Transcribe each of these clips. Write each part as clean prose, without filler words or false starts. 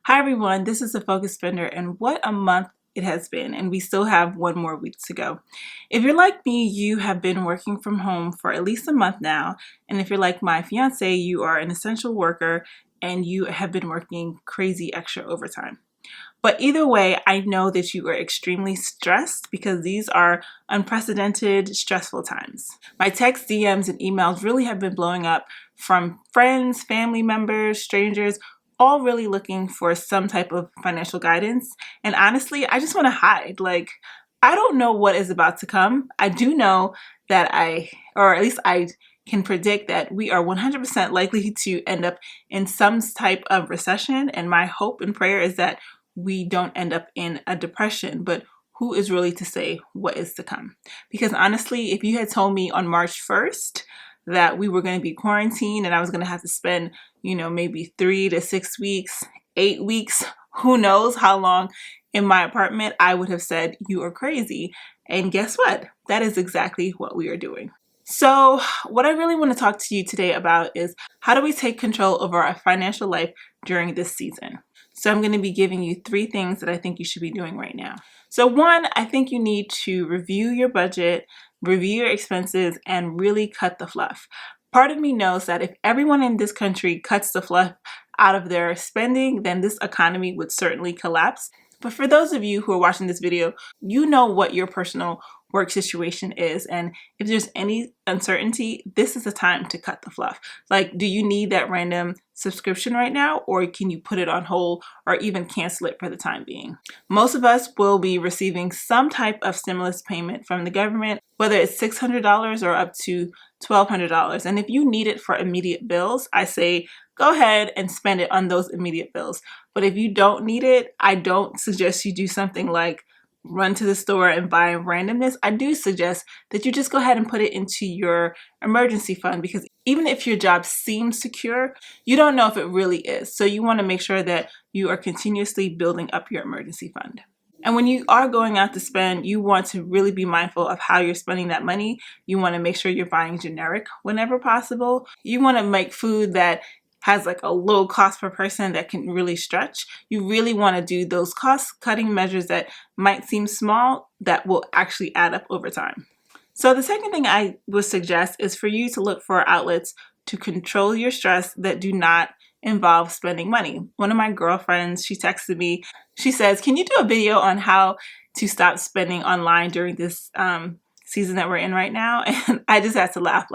Hi everyone, this is the Focus Spender, and what a month it has been, and we still have one more week to go. If you're like me, you have been working from home for at least a month now, and if you're like my fiance, you are an essential worker and you have been working crazy extra overtime. But either way, I know that you are extremely stressed because these are unprecedented, stressful times. My text, DMs, and emails really have been blowing up from friends, family members, strangers, all really looking for some type of financial guidance. And honestly, I just want to hide. I don't know what is about to come. I do know that or at least I can predict that we are 100% likely to end up in some type of recession. And my hope and prayer is that we don't end up in a depression, but who is really to say what is to come? Because honestly, if you had told me on March 1st that we were going to be quarantined and I was going to have to spend, maybe 3 to 6 weeks, 8 weeks, who knows how long in my apartment, I would have said you are crazy. And guess what? That is exactly what we are doing. So what I really want to talk to you today about is how do we take control over our financial life during this season? So I'm going to be giving you 3 things that I think you should be doing right now. So 1, I think you need to review your budget, review your expenses, and really cut the fluff. Part of me knows that if everyone in this country cuts the fluff out of their spending, then this economy would certainly collapse. But for those of you who are watching this video, you know what your personal work situation is, and if there's any uncertainty, this is the time to cut the fluff. Do you need that random subscription right now, or can you put it on hold or even cancel it for the time being? Most of us will be receiving some type of stimulus payment from the government, whether it's $600 or up to $1,200. And if you need it for immediate bills, I say go ahead and spend it on those immediate bills. But if you don't need it, I don't suggest you do something like run to the store and buy randomness. I do suggest that you just go ahead and put it into your emergency fund, because even if your job seems secure, you don't know if it really is. So you want to make sure that you are continuously building up your emergency fund. And when you are going out to spend, you want to really be mindful of how you're spending that money. You want to make sure you're buying generic whenever possible. You want to make food that has a low cost per person that can really stretch. You really want to do those cost cutting measures that might seem small that will actually add up over time. So the second thing I would suggest is for you to look for outlets to control your stress that do not involve spending money. One of my girlfriends, she texted me, she says, can you do a video on how to stop spending online during this season that we're in right now? And I just had to laugh.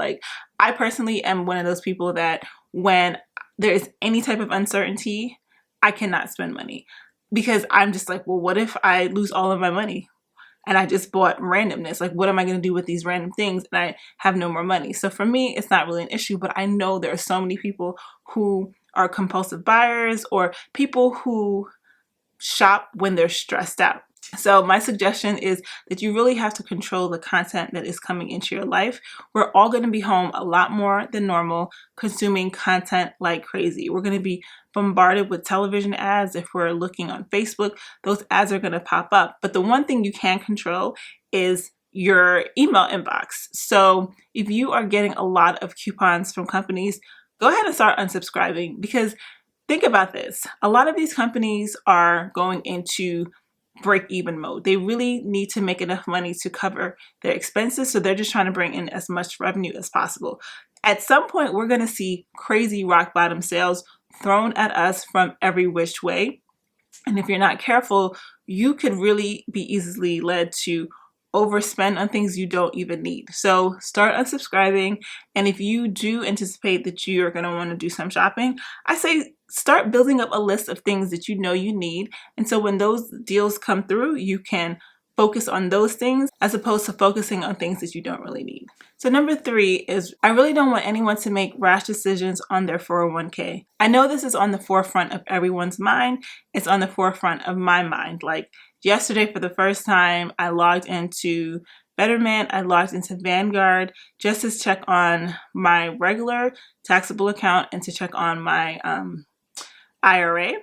I personally am one of those people that when there is any type of uncertainty, I cannot spend money, because I'm just well, what if I lose all of my money and I just bought randomness? What am I going to do with these random things and I have no more money? So for me, it's not really an issue, but I know there are so many people who are compulsive buyers or people who shop when they're stressed out. So my suggestion is that you really have to control the content that is coming into your life. We're all going to be home a lot more than normal, consuming content like crazy. We're going to be bombarded with television ads. If we're looking on Facebook, those ads are going to pop up. But the one thing you can control is your email inbox. So if you are getting a lot of coupons from companies, go ahead and start unsubscribing, because think about this. A lot of these companies are going into break-even mode. They really need to make enough money to cover their expenses, so they're just trying to bring in as much revenue as possible. At some point, we're going to see crazy rock bottom sales thrown at us from every which way. And if you're not careful, you could really be easily led to overspend on things you don't even need. So start unsubscribing. And if you do anticipate that you are going to want to do some shopping, I say start building up a list of things that you know you need. And so when those deals come through, you can focus on those things as opposed to focusing on things that you don't really need. So number 3 is I really don't want anyone to make rash decisions on their 401k. I know this is on the forefront of everyone's mind. It's on the forefront of my mind. Yesterday, for the first time, I logged into Betterment, I logged into Vanguard just to check on my regular taxable account and to check on my IRA.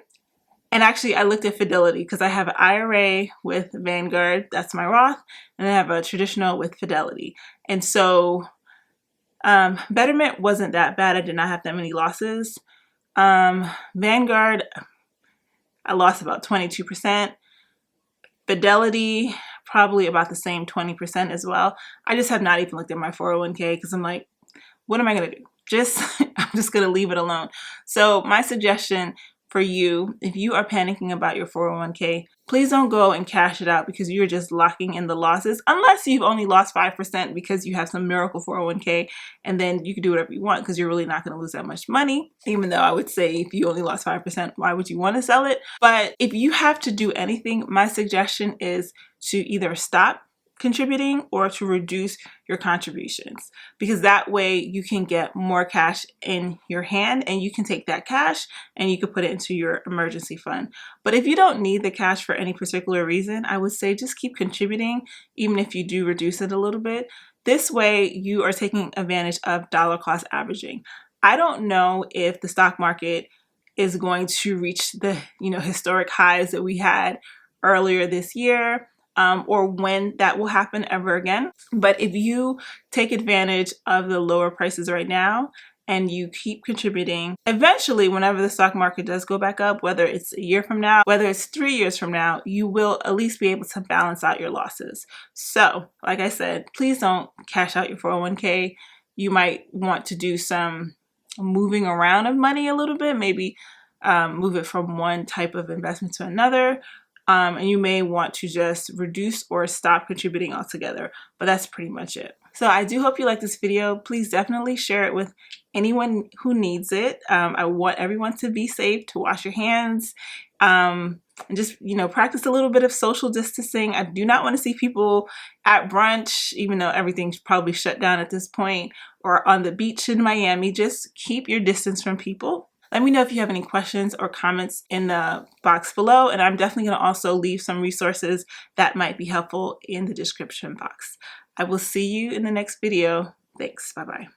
And actually, I looked at Fidelity because I have an IRA with Vanguard, that's my Roth, and I have a traditional with Fidelity. And so Betterment wasn't that bad. I did not have that many losses. Vanguard, I lost about 22%. Fidelity, probably about the same 20% as well. I just have not even looked at my 401k because I'm like, what am I going to do? I'm just going to leave it alone. So my suggestion for you, if you are panicking about your 401k, please don't go and cash it out because you're just locking in the losses, unless you've only lost 5% because you have some miracle 401k, and then you can do whatever you want because you're really not going to lose that much money. Even though I would say if you only lost 5%, why would you want to sell it? But if you have to do anything, my suggestion is to either stop contributing or to reduce your contributions, because that way you can get more cash in your hand and you can take that cash and you can put it into your emergency fund. But if you don't need the cash for any particular reason, I would say just keep contributing even if you do reduce it a little bit. This way you are taking advantage of dollar cost averaging. I don't know if the stock market is going to reach the historic highs that we had earlier this year, or when that will happen ever again. But if you take advantage of the lower prices right now and you keep contributing, eventually, whenever the stock market does go back up, whether it's a year from now, whether it's 3 years from now, you will at least be able to balance out your losses. So, like I said, please don't cash out your 401k. You might want to do some moving around of money a little bit, maybe move it from one type of investment to another. And you may want to just reduce or stop contributing altogether, but that's pretty much it. So I do hope you like this video. Please definitely share it with anyone who needs it. I want everyone to be safe, to wash your hands, and just, practice a little bit of social distancing. I do not want to see people at brunch, even though everything's probably shut down at this point, or on the beach in Miami. Just keep your distance from people. Let me know if you have any questions or comments in the box below, and I'm definitely going to also leave some resources that might be helpful in the description box. I will see you in the next video. Thanks. Bye-bye.